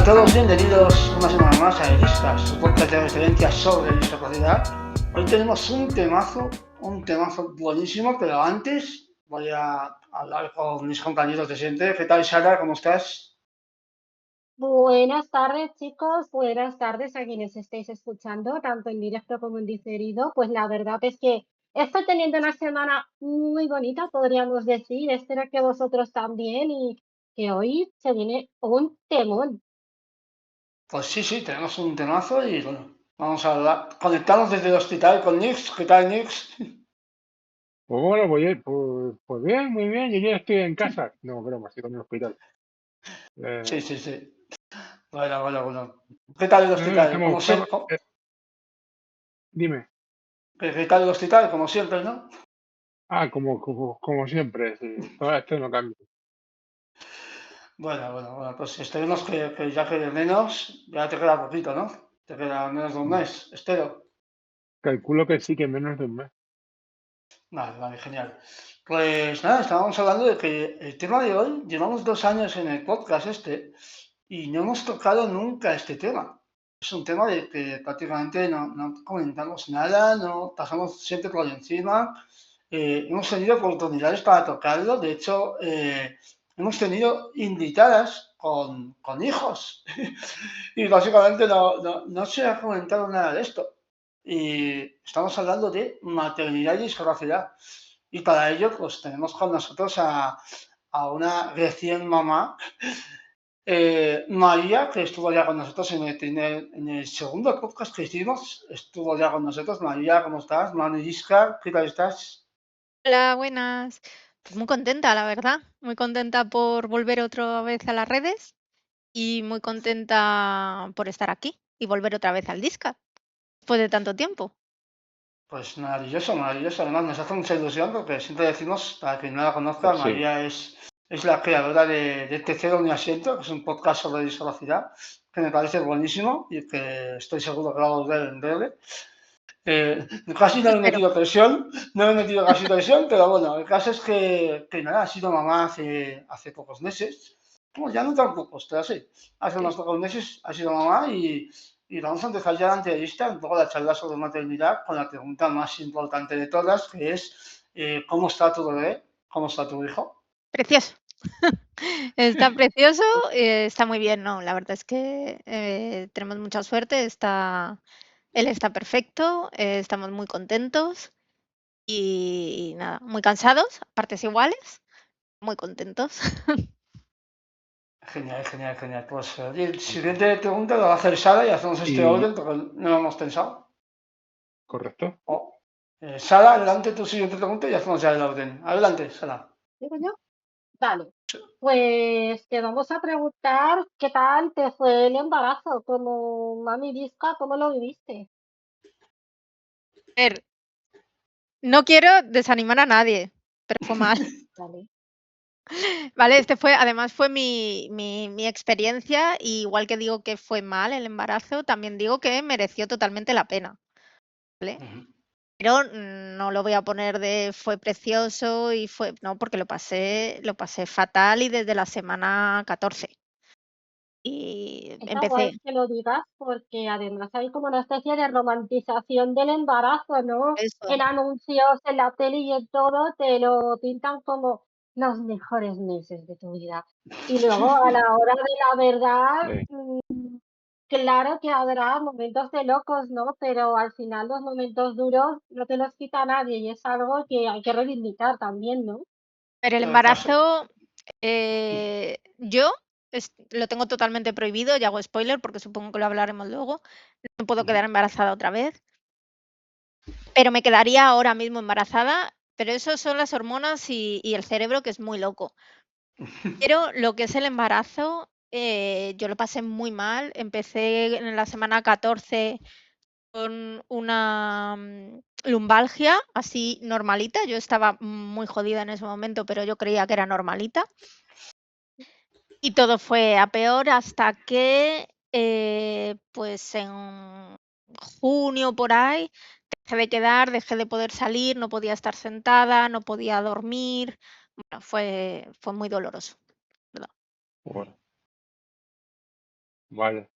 a todos, bienvenidos una semana más a Eristas, su podcast de referencia sobre discapacidad. Hoy tenemos un temazo buenísimo, pero antes voy a hablar con mis compañeros de siempre. ¿Qué tal, Sara? ¿Cómo estás? Buenas tardes, chicos. Buenas tardes a quienes estéis escuchando, tanto en directo como en diferido. Pues la verdad es que estoy teniendo una semana muy bonita, podríamos decir. Espero que vosotros también y que hoy se viene un temón. Pues sí, tenemos un temazo y bueno, vamos a hablar. Conectamos desde el hospital con Nix. ¿Qué tal, Nix? Pues bueno, pues bien, muy bien. Yo ya estoy en casa. No, broma, estoy en el hospital. Sí. Bueno. ¿Qué tal el hospital? Como siempre. Dime. ¿Qué tal el hospital? Como siempre, ¿no? Como siempre, sí. Esto no cambia. Bueno, pues esperemos que ya quede menos, ya te queda poquito, ¿no? Te queda menos de un mes, espero. Calculo que sí, que menos de un mes. Vale, genial. Pues nada, estábamos hablando de que el tema de hoy, llevamos 2 años en el podcast y no hemos tocado nunca este tema. Es un tema de que prácticamente no comentamos nada, no pasamos siempre por encima. Hemos tenido oportunidades para tocarlo, de hecho, hemos tenido invitadas con hijos y básicamente no se ha comentado nada de esto. Y estamos hablando de maternidad y discapacidad. Y para ello, pues tenemos con nosotros a una recién mamá, María, que estuvo ya con nosotros en el segundo podcast que hicimos. Estuvo ya con nosotros. María, ¿cómo estás? Manu Iscar, ¿qué tal estás? Hola, buenas. Pues muy contenta, la verdad. Muy contenta por volver otra vez a las redes y muy contenta por estar aquí y volver otra vez al Discord después de tanto tiempo. Pues maravilloso. Además, nos hace mucha ilusión porque siempre decimos, para quien no la conozca, Pues sí. María es la creadora de Tercero Ni Asiento, que es un podcast sobre discapacidad, que me parece buenísimo y que estoy seguro que va a volver en breve. Casi no le he Espero. metido presión, no le he metido casi presión, pero bueno, el caso es que nada, ha sido mamá hace pocos meses. Bueno, ya no tan pocos, pero sí, hace unos pocos meses ha sido mamá y vamos a empezar ya la entrevista, un poco la charla sobre maternidad, con la pregunta más importante de todas, que es ¿cómo está tu bebé? ¿Cómo está tu hijo? Precioso. Está precioso, está muy bien, ¿no? La verdad es que tenemos mucha suerte, él está perfecto, estamos muy contentos y nada, muy cansados, a partes iguales, muy contentos. Genial. Pues el siguiente pregunta la va a hacer Sara y hacemos este Y orden porque no lo hemos pensado. correcto. Sara, adelante tu siguiente pregunta y hacemos ya el orden. Adelante, Sara. ¿Digo yo? Vale. Pues te vamos a preguntar qué tal te fue el embarazo, como mami Visca, ¿cómo lo viviste? A ver, no quiero desanimar a nadie, pero fue mal. Vale. Vale, además fue mi experiencia, y igual que digo que fue mal el embarazo, también digo que mereció totalmente la pena, ¿vale? Pero no lo voy a poner de fue precioso y no, porque lo pasé fatal y desde la semana 14. Y Está guay empecé que lo digas porque además hay como una especie de romantización del embarazo, ¿no? eso. En anuncios, en la tele y en todo te lo pintan como los mejores meses de tu vida. Y luego a la hora de la verdad, Sí. claro que habrá momentos de locos, ¿no? Pero al final los momentos duros no te los quita nadie y es algo que hay que reivindicar también, ¿no? Pero el Pero el caso. embarazo, yo lo tengo totalmente prohibido, y hago spoiler porque supongo que lo hablaremos luego. No puedo quedar embarazada otra vez, pero me quedaría ahora mismo embarazada, pero eso son las hormonas y el cerebro, que es muy loco. Pero lo que es el embarazo, yo lo pasé muy mal. Empecé en la semana 14 con una lumbalgia así normalita. Yo estaba muy jodida en ese momento, pero yo creía que era normalita. Y todo fue a peor hasta que, pues en junio, por ahí, dejé de poder salir, no podía estar sentada, no podía dormir. Bueno, fue muy doloroso, ¿verdad? Bueno. Vale.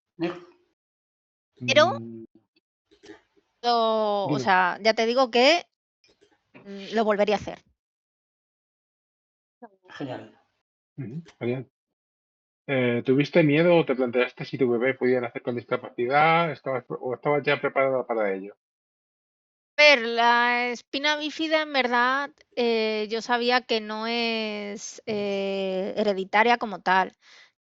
Pero, Mm, o dime. sea, ya te digo que lo volvería a hacer. Genial. Genial. ¿Tuviste miedo o te planteaste si tu bebé podía nacer con discapacidad? ¿Estabas ya preparada para ello? A ver, la espina bífida en verdad yo sabía que no es hereditaria como tal.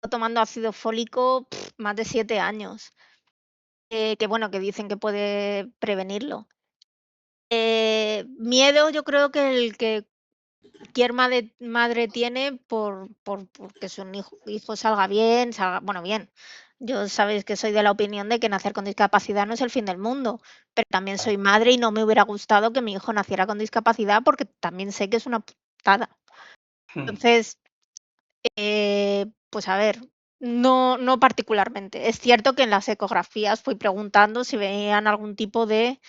Estoy tomando ácido fólico más de 7 años, que bueno, que dicen que puede prevenirlo. Miedo yo creo que el que cualquier madre tiene porque su hijo salga bien, bueno, bien. Yo sabéis que soy de la opinión de que nacer con discapacidad no es el fin del mundo, pero también soy madre y no me hubiera gustado que mi hijo naciera con discapacidad porque también sé que es una putada. Entonces, pues a ver, no particularmente. Es cierto que en las ecografías fui preguntando si veían algún tipo de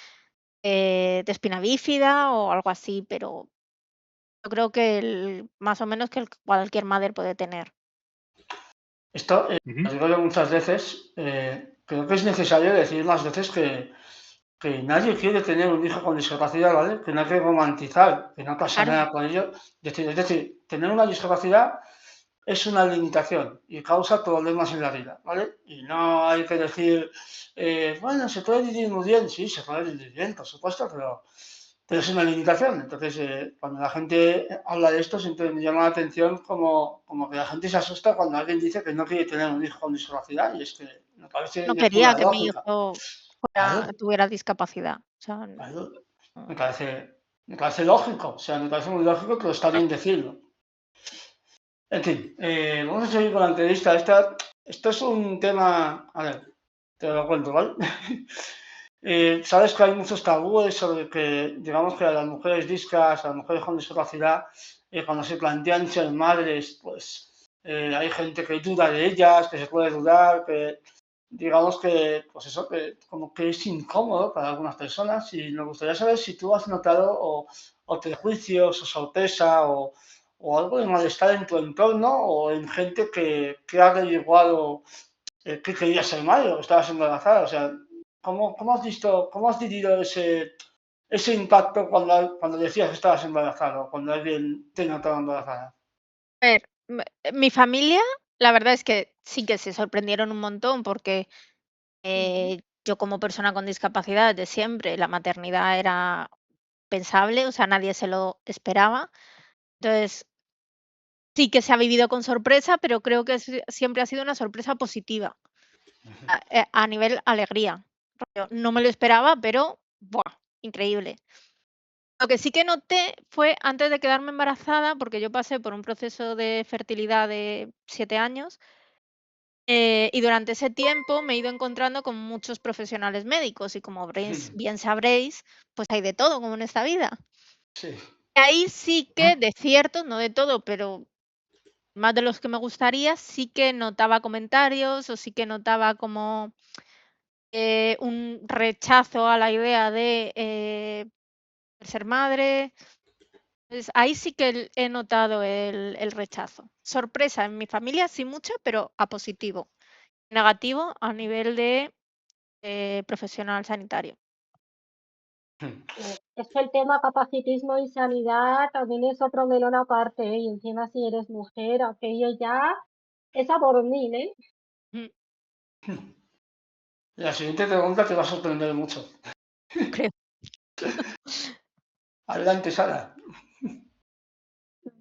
espina bífida o algo así, pero yo creo que más o menos que cualquier madre puede tener. Esto, Ujú. lo digo yo muchas veces, creo que es necesario decir más veces que nadie quiere tener un hijo con discapacidad, ¿vale? Que no hay que romantizar, que no pasa Claro, nada con ello. Es decir, tener una discapacidad es una limitación y causa problemas en la vida, ¿vale? Y no hay que decir, bueno, se puede vivir muy bien, sí, se puede vivir bien, por supuesto, pero es una limitación. Entonces, cuando la gente habla de esto, siempre me llama la atención como que la gente se asusta cuando alguien dice que no quiere tener un hijo con discapacidad y es que me parece no de pura quería que mi lógica. hijo Claro, tuviera discapacidad. O sea, claro, me no. parece, me parece lógico, o sea, me parece muy lógico, pero está bien decirlo. En fin, vamos a seguir con la entrevista. Esto es un tema, a ver, te lo cuento, ¿vale? Sabes que hay muchos tabúes sobre que, digamos que a las mujeres discas, a las mujeres con discapacidad, cuando se plantean ser madres, pues hay gente que duda de ellas, que se puede dudar, que digamos que, pues eso, que como que es incómodo para algunas personas y nos gustaría saber si tú has notado o prejuicios o sorpresa o algo de malestar en tu entorno o en gente que ha averiguado que quería ser madre o que estabas embarazada. O sea, ¿cómo has visto, cómo has vivido ese impacto cuando decías que estabas embarazada o cuando alguien te notaba embarazada? A ver, mi familia, la verdad es que sí que se sorprendieron un montón porque yo como persona con discapacidad desde siempre, la maternidad era pensable, o sea, nadie se lo esperaba. Entonces, sí que se ha vivido con sorpresa, pero creo que siempre ha sido una sorpresa positiva, a nivel alegría. No me lo esperaba, pero ¡buah! Increíble. Lo que sí que noté fue antes de quedarme embarazada, porque yo pasé por un proceso de fertilidad de 7 años, y durante ese tiempo me he ido encontrando con muchos profesionales médicos y como bien sabréis, pues hay de todo como en esta vida. Sí. Y ahí sí que de cierto, no de todo, pero más de los que me gustaría, sí que notaba comentarios o sí que notaba como un rechazo a la idea de ser madre. Entonces, ahí sí que he notado el rechazo. Sorpresa en mi familia, sí mucha, pero a positivo. Negativo a nivel de profesional sanitario. Es que el tema capacitismo y sanidad también es otro melón aparte, ¿eh? Y encima si eres mujer, aquello ya es a dormir, ¿eh? Mm, La siguiente pregunta te va a sorprender mucho. creo. Adelante, Sara.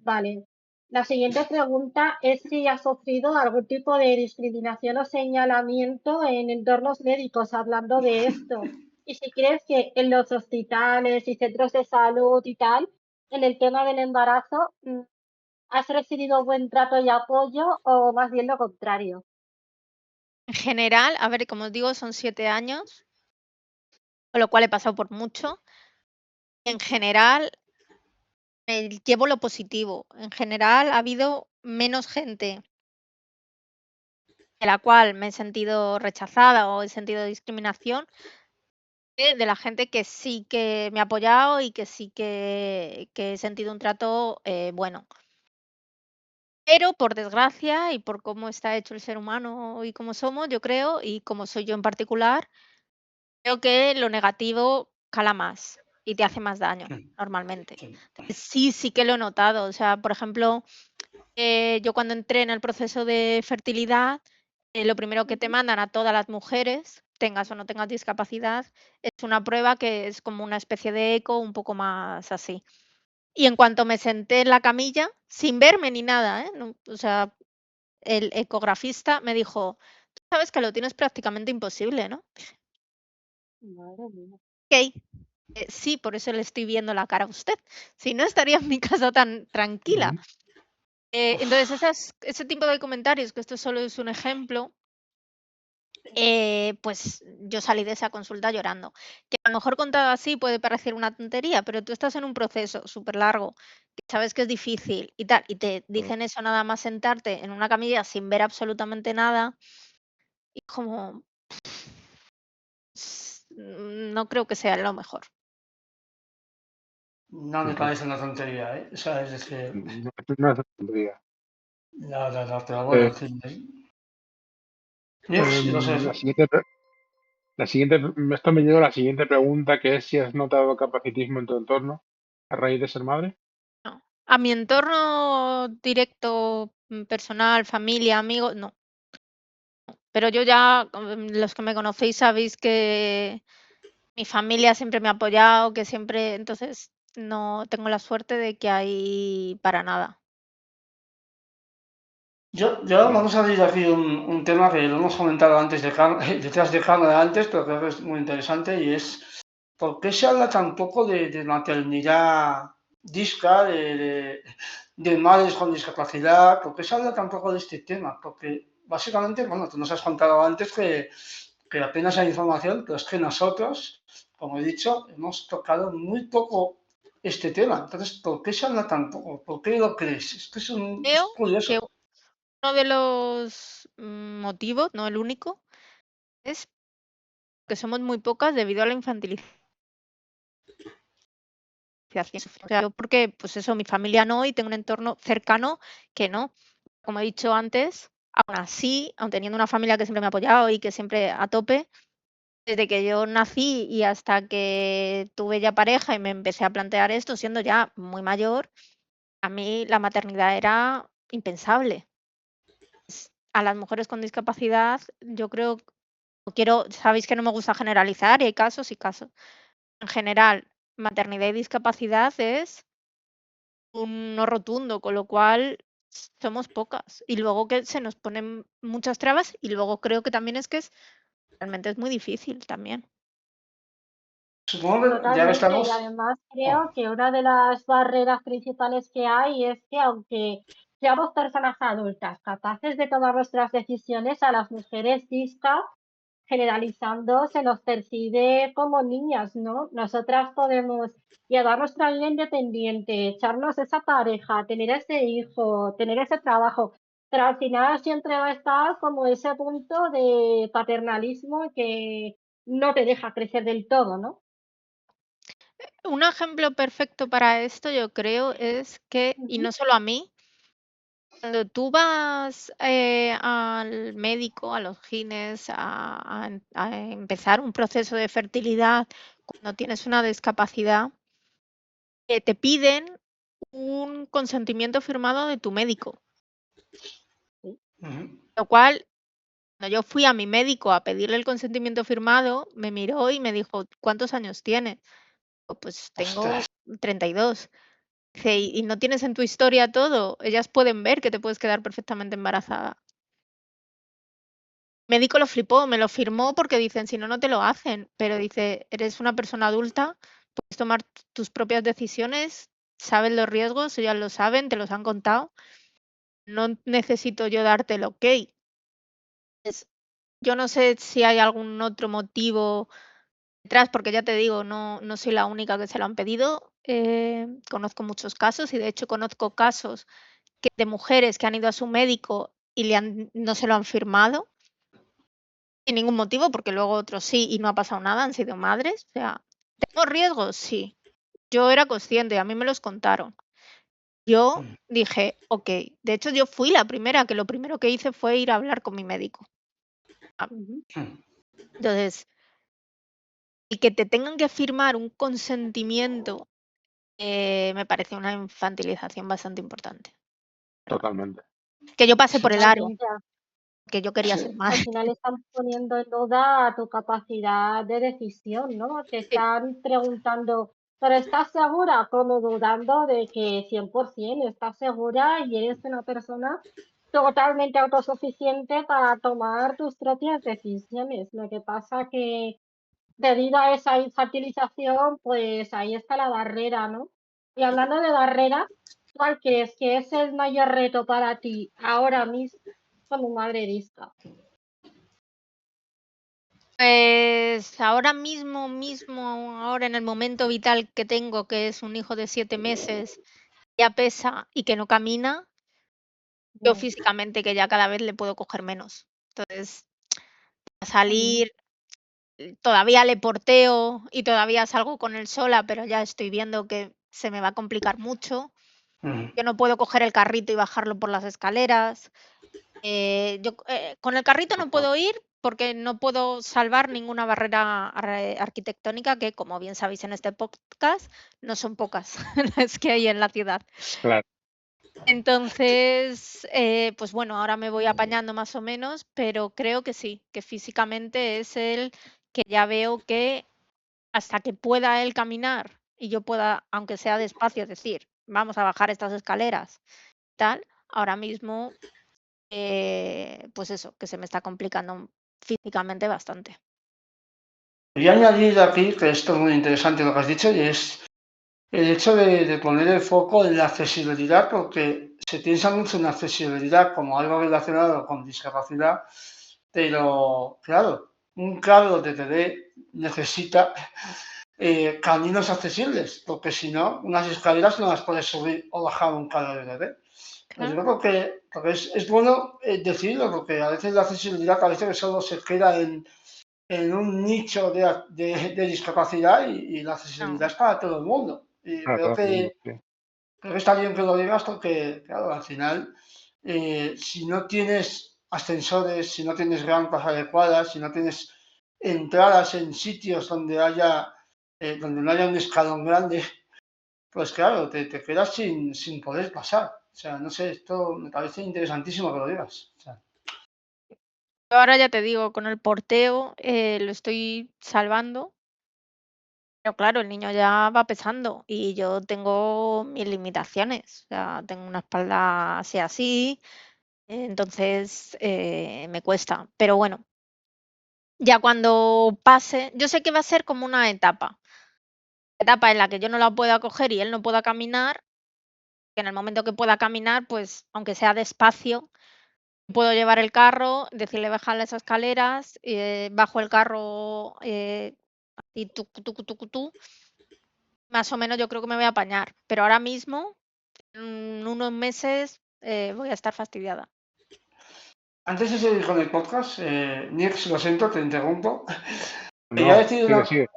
Vale. La siguiente pregunta es si has sufrido algún tipo de discriminación o señalamiento en entornos médicos hablando de esto. Y si crees que en los hospitales y centros de salud y tal, en el tema del embarazo, ¿has recibido buen trato y apoyo o más bien lo contrario? En general, a ver, como os digo, son 7 años, con lo cual he pasado por mucho. En general, llevo lo positivo. En general, ha habido menos gente de la cual me he sentido rechazada o he sentido discriminación, que de la gente que sí que me ha apoyado y que sí que he sentido un trato bueno. Pero por desgracia y por cómo está hecho el ser humano y cómo somos, yo creo, y como soy yo en particular, creo que lo negativo cala más y te hace más daño Sí, normalmente. sí. Sí que lo he notado. O sea, por ejemplo, yo cuando entré en el proceso de fertilidad, lo primero que te mandan a todas las mujeres, tengas o no tengas discapacidad, es una prueba que es como una especie de eco, un poco más así. Y en cuanto me senté en la camilla, sin verme ni nada, no, o sea, el ecografista me dijo: "Tú sabes que lo tienes prácticamente imposible, ¿no?". Madre mía. Okey, sí, por eso le estoy viendo la cara a usted, si no estaría en mi casa tan tranquila. Ujú. Entonces ese tipo de comentarios, que esto solo es un ejemplo, pues yo salí de esa consulta llorando. Que a lo mejor contado así puede parecer una tontería, pero tú estás en un proceso súper largo, que sabes que es difícil y tal, y te Claro. dicen eso nada más sentarte en una camilla sin ver absolutamente nada, y como no creo que sea lo mejor. No me Ujú. parece una tontería, ¿eh? O sea, es decir, No es tontería. no, pero bueno, Eh, en fin. Yo no sé. la siguiente, esto me lleva a la siguiente pregunta, que es si has notado capacitismo en tu entorno a raíz de ser madre. No. A mi entorno directo, personal, familia, amigos, no. Pero yo ya, los que me conocéis sabéis que mi familia siempre me ha apoyado, que siempre, entonces no tengo la suerte de que hay para nada. Yo vamos a abrir aquí un tema que lo hemos comentado antes detrás de cámara antes, pero creo que es muy interesante y es ¿por qué se habla tan poco de maternidad disca, de madres con discapacidad? ¿Por qué se habla tan poco de este tema? Porque básicamente, bueno, tú nos has contado antes que apenas hay información, pero es que nosotros, como he dicho, hemos tocado muy poco este tema. Entonces, ¿por qué se habla tan poco? ¿Por qué lo crees? Es que es Creo que curioso. uno de los motivos, no el único, es que somos muy pocas debido a la infantilización. O sea, yo porque, pues eso, mi familia no, y tengo un entorno cercano que no. Como he dicho antes, aún así, aun teniendo una familia que siempre me ha apoyado y que siempre a tope, desde que yo nací y hasta que tuve ya pareja y me empecé a plantear esto, siendo ya muy mayor, a mí la maternidad era impensable. A las mujeres con discapacidad, yo creo, no quiero, sabéis que no me gusta generalizar y hay casos y casos. En general, maternidad y discapacidad es un no rotundo, con lo cual somos pocas. Y luego que se nos ponen muchas trabas y luego creo que también es que realmente es muy difícil también. Supongo que ya que Totalmente, estamos. y además Oh, creo que una de las barreras principales que hay es que aunque seamos personas adultas capaces de tomar nuestras decisiones, a las mujeres disca, generalizando, se nos percibe como niñas, ¿no? Nosotras podemos llevar nuestra vida independiente, echarnos esa pareja, tener ese hijo, tener ese trabajo, pero al final siempre va a estar como ese punto de paternalismo que no te deja crecer del todo, ¿no? Un ejemplo perfecto para esto, yo creo, es que, y Ujú. no solo a mí, cuando tú vas al médico, a los gines, a empezar un proceso de fertilidad, cuando tienes una discapacidad, te piden un consentimiento firmado de tu médico, Sí. ujú. lo cual, cuando yo fui a mi médico a pedirle el consentimiento firmado, me miró y me dijo: "¿Cuántos años tienes?". Pues Ostras. tengo 32. Dice: "¿Y no tienes en tu historia todo? Ellas pueden ver que te puedes quedar perfectamente embarazada". El médico lo flipó, me lo firmó porque dicen: "Si no, no te lo hacen". Pero dice: "Eres una persona adulta, puedes tomar tus propias decisiones, sabes los riesgos, ellas lo saben, te los han contado, no necesito yo darte el okey". Yo no sé si hay algún otro motivo detrás, porque ya te digo, no soy la única que se lo han pedido, conozco muchos casos y de hecho conozco casos de mujeres que han ido a su médico y no se lo han firmado sin ningún motivo, porque luego otros sí y no ha pasado nada, han sido madres. O sea, ¿tengo riesgos? Sí. Yo era consciente, a mí me los contaron. Yo dije, ok, de hecho yo fui la primera, que lo primero que hice fue ir a hablar con mi médico. Ujú. Entonces, y que te tengan que firmar un consentimiento, me parece una infantilización bastante importante. Totalmente. Que yo pasé Sí, por el aro, Totalmente. que yo quería sí. ser Al madre. final están poniendo en duda tu capacidad de decisión, ¿no? Te Sí. están preguntando, ¿pero estás segura? Como dudando de que 100% estás segura y eres una persona totalmente autosuficiente para tomar tus propias decisiones. Lo que pasa que debido a esa infantilización, pues ahí está la barrera, ¿no? Y hablando de barreras, ¿cuál crees que es el mayor reto para ti ahora mismo como madre? Pues ahora mismo, ahora en el momento vital que tengo, que es un hijo de 7 meses, ya pesa y que no camina, yo Mm, físicamente que ya cada vez le puedo coger menos. Entonces, a ujú, salir, todavía le porteo y todavía salgo con él sola, pero ya estoy viendo que se me va a complicar mucho. Ujú. Yo no puedo coger el carrito y bajarlo por las escaleras. Con el carrito no puedo ir porque no puedo salvar ninguna barrera arquitectónica que, como bien sabéis en este podcast, no son pocas las que hay en la ciudad. Claro. Entonces, pues bueno, ahora me voy apañando más o menos, pero creo que sí, que físicamente es el que ya veo que hasta que pueda él caminar y yo pueda, aunque sea despacio, decir, vamos a bajar estas escaleras, tal, ahora mismo, pues eso, que se me está complicando físicamente bastante. Quería añadir aquí, que esto es muy interesante lo que has dicho, y es el hecho de poner el foco en la accesibilidad, porque se piensa mucho en accesibilidad como algo relacionado con discapacidad, pero claro, un carro de bebé necesita caminos accesibles, porque si no, unas escaleras no las puedes subir o bajar un carro de bebé. Pues yo Claro. creo que porque es bueno decirlo, porque a veces la accesibilidad parece que solo se queda en un nicho de discapacidad y la accesibilidad No, es para todo el mundo. Y Para todo el mundo, sí. creo que está bien que lo digas porque, claro, al final, si no tienes ascensores, si no tienes rampas adecuadas, si no tienes entradas en sitios donde no haya un escalón grande, pues claro, te quedas sin poder pasar. O sea, no sé, esto me parece interesantísimo que lo digas. O sea, yo ahora ya te digo, con el porteo lo estoy salvando, pero claro, el niño ya va pesando y yo tengo mis limitaciones. O sea, tengo una espalda así, entonces me cuesta. Pero bueno, ya cuando pase, yo sé que va a ser como una etapa en la que yo no la pueda coger y él no pueda caminar, que en el momento que pueda caminar, pues aunque sea despacio, puedo llevar el carro, decirle bajar las escaleras, bajo el carro y tucu, tucu, tucu, tú, más o menos yo creo que me voy a apañar, pero ahora mismo, en unos meses, voy a estar fastidiada. antes de seguir con el podcast, Nix, lo siento, te interrumpo. Quería No, decir sigue, sigue.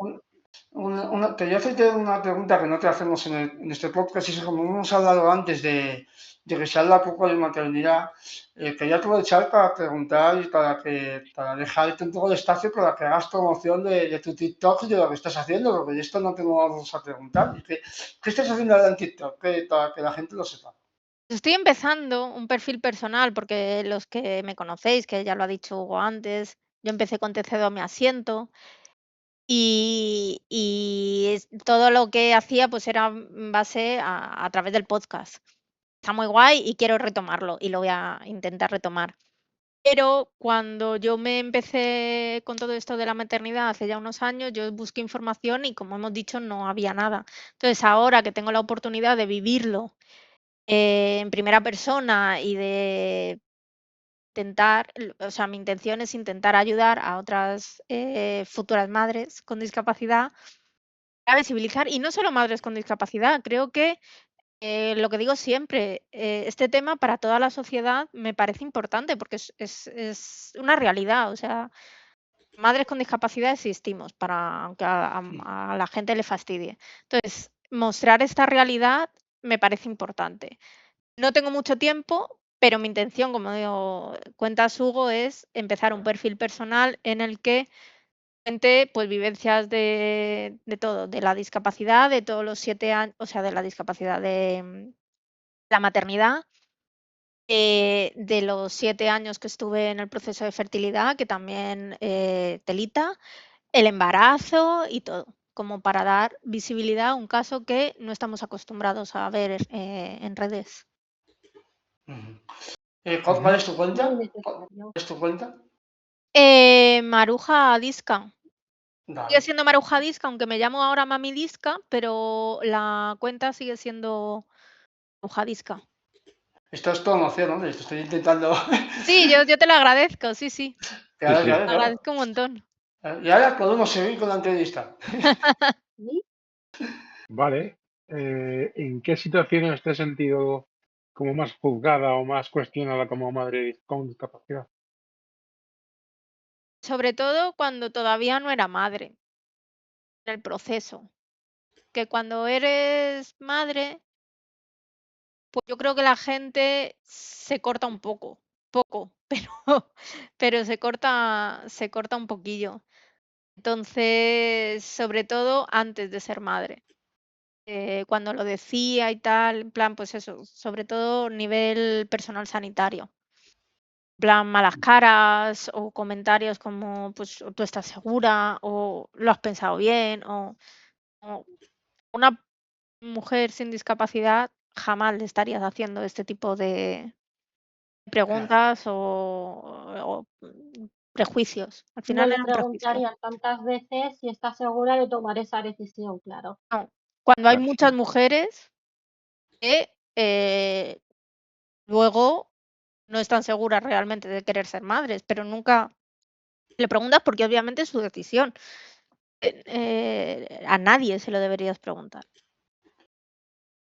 quería hacerte una pregunta que no te hacemos en este podcast, y es como hemos hablado antes de que se habla poco de maternidad, quería aprovechar para preguntar y para dejarte un poco de espacio para que hagas promoción de tu TikTok y de lo que estás haciendo, porque de esto no te lo vamos a preguntar. ¿Qué estás haciendo ahora en TikTok? Para que la gente lo sepa. Estoy empezando un perfil personal porque los que me conocéis, que ya lo ha dicho Hugo antes, yo empecé con Te cedo mi asiento y todo lo que hacía pues era en base a través del podcast. Está muy guay y quiero retomarlo y lo voy a intentar retomar. Pero cuando yo me empecé con todo esto de la maternidad hace ya unos años, yo busqué información y como hemos dicho no había nada. Entonces ahora que tengo la oportunidad de vivirlo en primera persona y de intentar, o sea, mi intención es intentar ayudar a otras futuras madres con discapacidad a visibilizar, y no solo madres con discapacidad, creo que lo que digo siempre, este tema para toda la sociedad me parece importante porque es una realidad, o sea, madres con discapacidad existimos, aunque a la gente le fastidie. Entonces, mostrar esta realidad me parece importante. No tengo mucho tiempo, pero mi intención, como cuentas Hugo, es empezar un perfil personal en el que cuente pues vivencias de todo, de la discapacidad, de todos los 7 años, o sea, de la discapacidad de la maternidad, de los 7 años que estuve en el proceso de fertilidad, que también telita, el embarazo y todo, como para dar visibilidad a un caso que no estamos acostumbrados a ver en redes. ¿Cuál es tu cuenta? Muy ¿Cuál necesario. es tu cuenta? Maruja Disca. Sigue Dale. siendo Maruja Disca, aunque me llamo ahora Mami Disca, pero la cuenta sigue siendo Maruja Disca. Esto es promoción, hombre. Esto estoy intentando. Sí, yo te lo agradezco, sí. Claro, Sí, sí. claro, Te claro. agradezco un montón. Y ahora podemos seguir con la entrevista. ¿Sí? Vale. ¿En qué situaciones te has sentido como más juzgada o más cuestionada como madre con discapacidad? Sobre todo cuando todavía no era madre, en el proceso. Que cuando eres madre, pues yo creo que la gente se corta un poco, pero se corta un poquillo. Entonces, sobre todo antes de ser madre. Cuando lo decía y tal, en plan, pues eso, sobre todo nivel personal sanitario. En plan, malas caras o comentarios como, pues, tú estás segura o lo has pensado bien o una mujer sin discapacidad jamás le estarías haciendo este tipo de Claro. preguntas o prejuicios. Al No final le era un prejuicio. preguntarían tantas veces si está segura de tomar esa decisión, claro. No. Cuando hay Claro. muchas mujeres que luego no están seguras realmente de querer ser madres, pero nunca le preguntas porque obviamente es su decisión. A nadie se lo deberías preguntar.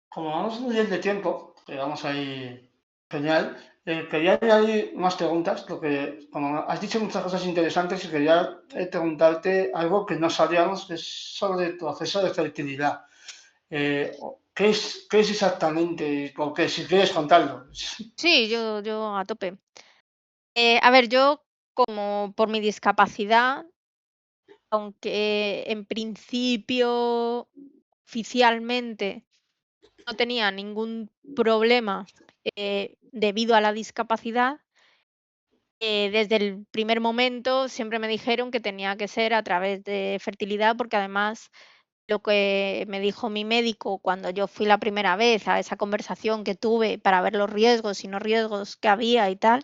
Como vamos muy bien de tiempo, que vamos ahí genial, quería añadir más preguntas, porque como has dicho muchas cosas interesantes y quería preguntarte algo que no sabíamos, que es sobre tu proceso de fertilidad. ¿Qué es exactamente? ¿Por qué? Si quieres contarlo. Sí, yo a tope. A ver, yo como por mi discapacidad, aunque en principio oficialmente no tenía ningún problema debido a la discapacidad, desde el primer momento siempre me dijeron que tenía que ser a través de fertilidad, porque además lo que me dijo mi médico cuando yo fui la primera vez a esa conversación que tuve para ver los riesgos y no riesgos que había y tal,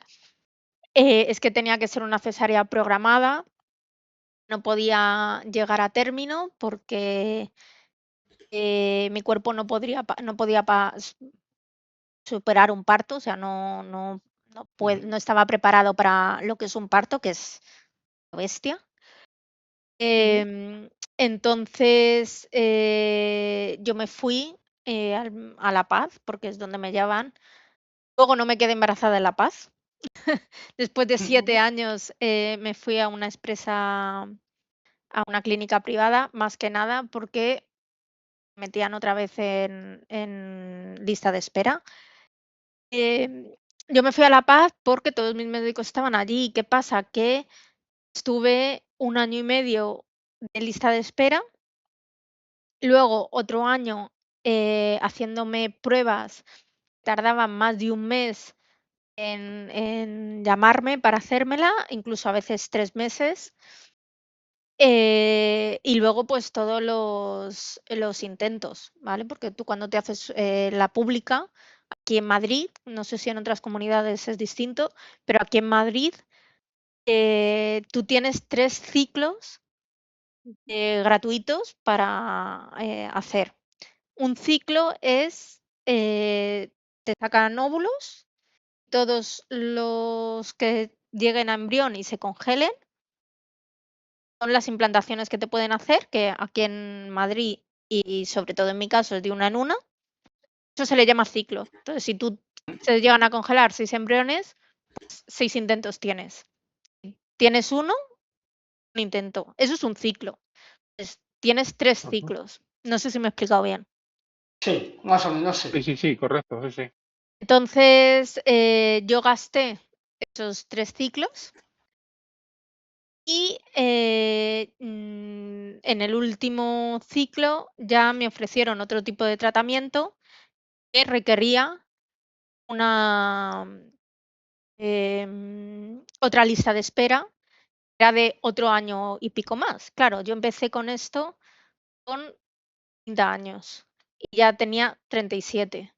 es que tenía que ser una cesárea programada, no podía llegar a término porque mi cuerpo no podía superar un parto, o sea, no estaba preparado para lo que es un parto, que es bestia. Entonces, yo me fui a La Paz, porque es donde me llevan. Luego no me quedé embarazada en La Paz. Después de 7 años me fui a una a una clínica privada, más que nada porque me metían otra vez en lista de espera. Yo me fui a La Paz porque todos mis médicos estaban allí. ¿Qué pasa? Que estuve 1 año y medio en lista de espera, luego otro año haciéndome pruebas, tardaban más de un mes en llamarme para hacérmela, incluso a veces 3 meses. Y luego, pues todos los intentos, ¿vale? Porque tú cuando te haces la pública, aquí en Madrid, no sé si en otras comunidades es distinto, pero aquí en Madrid tú tienes 3 ciclos gratuitos para hacer. Un ciclo es, te sacan óvulos, todos los que lleguen a embrión y se congelen, son las implantaciones que te pueden hacer, que aquí en Madrid y sobre todo en mi caso es de una en una. Eso se le llama ciclo. Entonces, si tú se llegan a congelar 6 embriones, pues 6 intentos tienes. Si tienes uno, un intento. Eso es un ciclo. Tienes 3 Ajá. ciclos. No sé si me he explicado bien. Sí, más o menos sí. Sí, correcto, sí. Entonces, yo gasté esos 3 ciclos y, en el último ciclo ya me ofrecieron otro tipo de tratamiento que requería una, otra lista de espera, era de otro año y pico más. Claro, yo empecé con esto con 30 años y ya tenía 37 en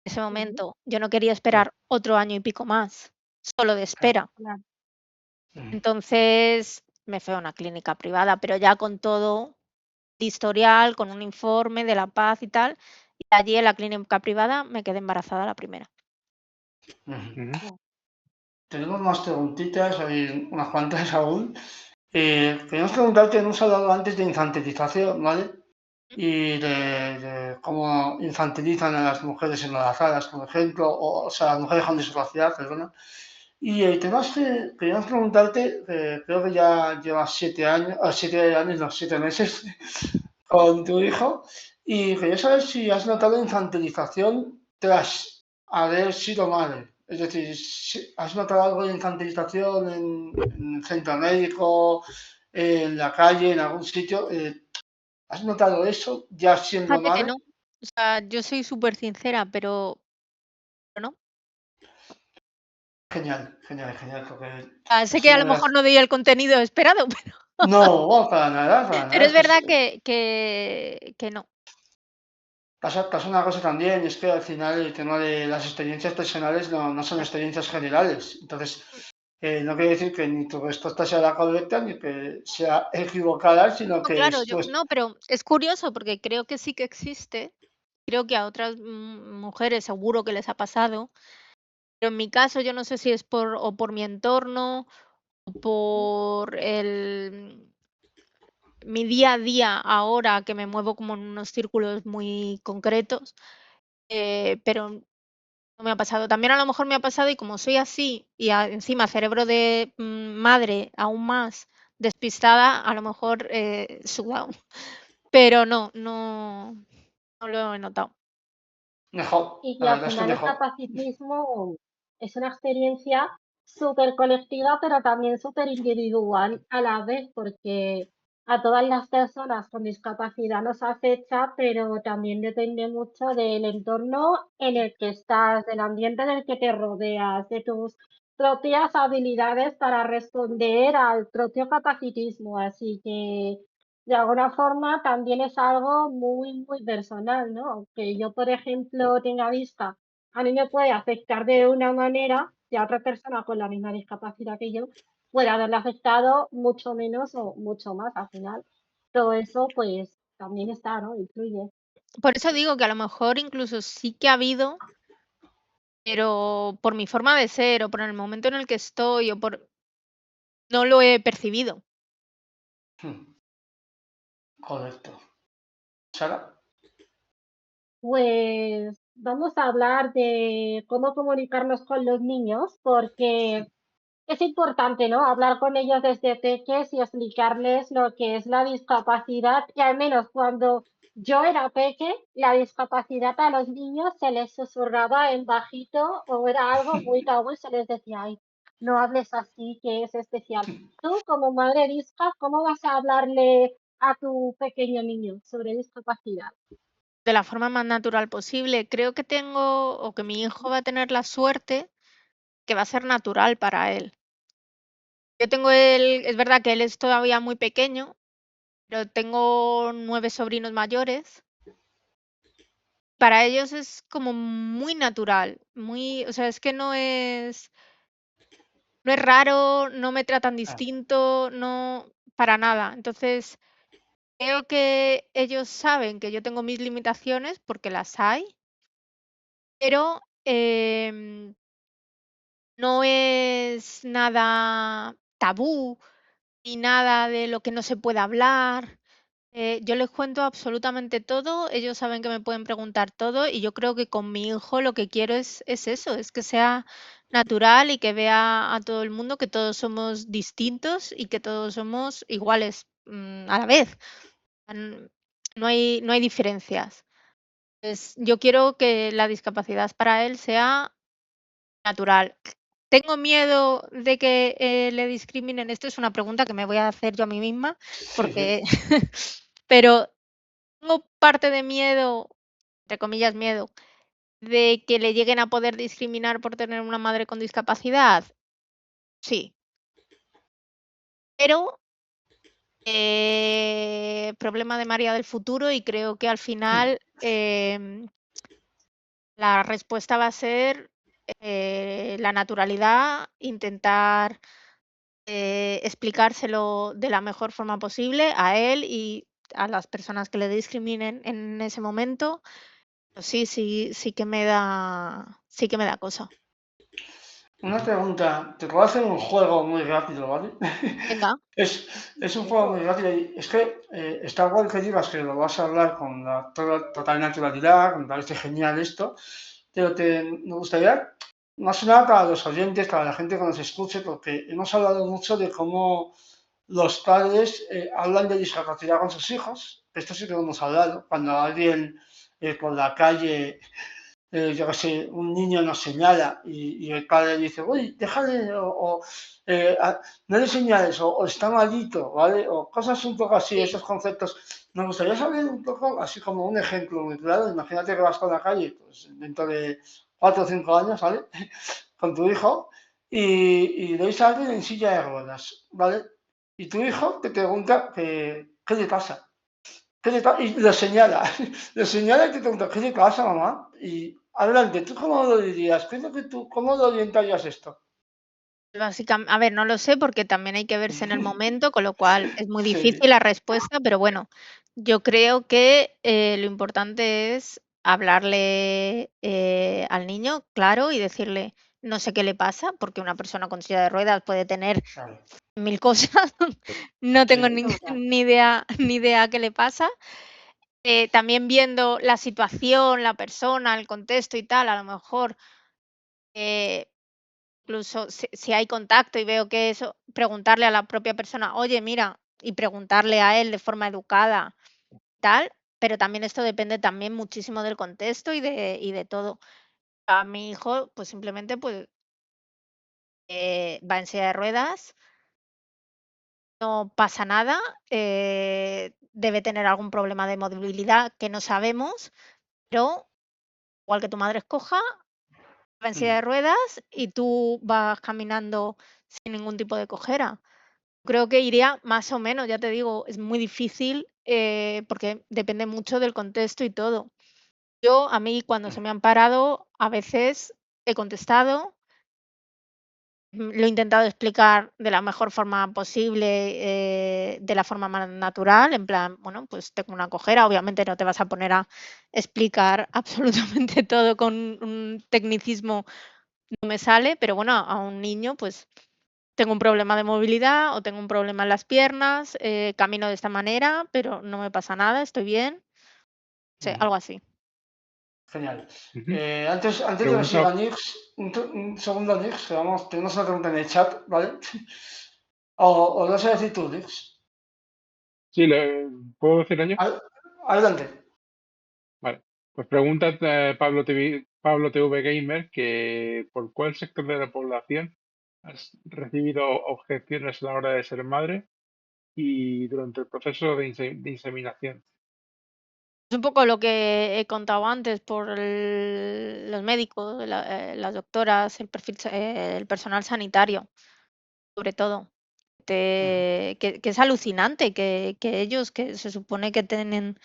ese Ujú, momento. Yo no quería Sí, esperar otro año y pico más, solo de claro. espera. claro. Mm, Entonces, me fui a una clínica privada, pero ya con todo de historial, con un informe de La Paz y tal, y allí en la clínica privada me quedé embarazada la primera. ujú. Ujú. Ya. Tenemos más preguntitas, hay unas cuantas aún. Queríamos preguntarte, hemos hablado antes de infantilización, ¿vale? Y de cómo infantilizan a las mujeres embarazadas, por ejemplo, o sea, las mujeres con discapacidad, perdona. Y el tema es que queríamos preguntarte, creo que ya llevas 7 años, 7 años, no, 7 meses con tu hijo, y quería saber si has notado infantilización tras haber sido madre. Es decir, si has notado algo de infantilización en el centro médico, en la calle, en algún sitio. ¿Has notado eso ya siendo Fíjate que madre? no, o sea, yo soy súper sincera, pero no. Genial, genial, genial, porque Sé es que a una lo de las... mejor no doy el contenido esperado, No, bueno, para pero nada, es es que verdad que no. pasa una cosa también, y es que al final el tema de las experiencias personales no son experiencias generales. Entonces, no quiere decir que ni tu respuesta sea la correcta ni que sea equivocada, sino No, que claro, es yo pues, no, pero es curioso porque creo que sí que existe. Creo que a otras, mujeres seguro que les ha pasado, pero en mi caso yo no sé si es por mi entorno o por mi día a día ahora que me muevo como en unos círculos muy concretos, pero no me ha pasado. También a lo mejor me ha pasado y como soy así y encima cerebro de madre aún más despistada, a lo mejor sudado. Pero no lo he notado. mejor. Y que La al verdad es que final el mejor. capacitismo es una experiencia súper colectiva, pero también súper individual a la vez, porque a todas las personas con discapacidad nos afecta, pero también depende mucho del entorno en el que estás, del ambiente en el que te rodeas, de tus propias habilidades para responder al propio capacitismo. Así que de alguna forma también es algo muy, muy personal, ¿no? Aunque yo, por ejemplo, tenga vista, a mí me puede afectar de una manera y a otra persona con la misma discapacidad que yo puede haberle afectado mucho menos o mucho más. Al final, todo eso pues también está, ¿no? Influye. Por eso digo que a lo mejor incluso sí que ha habido, pero por mi forma de ser o por el momento en el que estoy o por no lo he percibido. Hmm, correcto. Sara, Pues vamos a hablar de cómo comunicarnos con los niños, porque es importante, ¿no? Hablar con ellos desde peques y explicarles lo que es la discapacidad, y al menos cuando yo era peque, la discapacidad a los niños se les susurraba en bajito o era algo muy tabú y se les decía, ay, no hables así, que es especial. Tú, como madre disca, ¿cómo vas a hablarle a tu pequeño niño sobre discapacidad? De la forma más natural posible. Creo que tengo o que mi hijo va a tener la suerte que va a ser natural para él. Yo tengo es verdad que él es todavía muy pequeño, pero tengo 9 sobrinos mayores. Para ellos es como muy natural, muy, o sea, es que no es raro, no me tratan ah, distinto, no, para nada. Entonces, creo que ellos saben que yo tengo mis limitaciones porque las hay, pero no es nada tabú ni nada de lo que no se puede hablar. Yo les cuento absolutamente todo, ellos saben que me pueden preguntar todo y yo creo que con mi hijo lo que quiero es eso, es que sea natural y que vea a todo el mundo que todos somos distintos y que todos somos iguales a la vez. N- no hay diferencias. Pues yo quiero que la discapacidad para él sea natural. ¿Tengo miedo de que le discriminen? Esto es una pregunta que me voy a hacer yo a mí misma, Sí, sí. porque, pero tengo parte de miedo, entre comillas, miedo, de que le lleguen a poder discriminar por tener una madre con discapacidad. Sí, pero problema de María del futuro y creo que al final la respuesta va a ser la naturalidad, intentar explicárselo de la mejor forma posible a él y a las personas que le discriminen en ese momento. Pues sí que me da cosa. Una pregunta, te puedo hacer un juego muy rápido, ¿vale? Venga. Es un juego muy rápido y es que está guay que digas que lo vas a hablar con la total naturalidad, me parece genial esto, pero me gustaría, más que nada para los oyentes, para la gente que nos escuche, porque hemos hablado mucho de cómo los padres hablan de discapacidad con sus hijos. Esto sí que lo hemos hablado. Cuando alguien por la calle yo qué sé, un niño nos señala y el padre dice, uy, déjale, no le señales, o está malito, ¿vale? O cosas un poco así, Sí. esos conceptos. Me gustaría saber un poco, así como un ejemplo muy claro, imagínate que vas por la calle, pues dentro de 4 o 5 años, ¿vale? Con tu hijo, y veis a alguien en silla de ruedas, ¿vale? Y tu hijo te pregunta qué le pasa. Y lo señala, lo señala y te pregunta, ¿qué le pasa, mamá? Y adelante, ¿tú cómo lo dirías? ¿Qué es lo que cómo lo orientarías esto? A ver, no lo sé porque también hay que verse en el momento, con lo cual es muy Sí, difícil la respuesta, pero bueno, yo creo que lo importante es hablarle al niño, claro, y decirle, no sé qué le pasa, porque una persona con silla de ruedas puede tener claro, 1000 cosas, no tengo sí, ni idea qué le pasa. También viendo la situación, la persona, el contexto y tal, a lo mejor eh, incluso si hay contacto y veo que eso, preguntarle a la propia persona, oye, mira, y preguntarle a él de forma educada, tal, pero también esto depende también muchísimo del contexto y de todo. A mi hijo, pues simplemente pues va en silla de ruedas, no pasa nada, debe tener algún problema de movilidad que no sabemos, pero igual que tu madre es coja, va en silla de mm, ruedas y tú vas caminando sin ningún tipo de cojera. Creo que iría más o menos, ya te digo, es muy difícil, porque depende mucho del contexto y todo. A mí, cuando se me han parado, a veces he contestado, lo he intentado explicar de la mejor forma posible, de la forma más natural, en plan, bueno, pues tengo una cojera, obviamente no te vas a poner a explicar absolutamente todo con un tecnicismo, no me sale, pero bueno, a un niño, pues tengo un problema de movilidad o tengo un problema en las piernas, camino de esta manera, pero no me pasa nada, estoy bien. Sí, mm, algo así. genial. Ujú. Antes de que Pregunta, siga Nix, un segundo, Nix, que tenemos una pregunta en el chat, ¿vale? O no sé decir tú, Nix. sí, ¿puedo decir yo? Adelante. Vale. Pues pregunta Pablo TV Gamer que por cuál sector de la población has recibido objeciones a la hora de ser madre y durante el proceso de inseminación. Es un poco lo que he contado antes por los médicos, las doctoras, el personal sanitario, sobre todo. Ujú, Que es alucinante que ellos, que se supone que tienen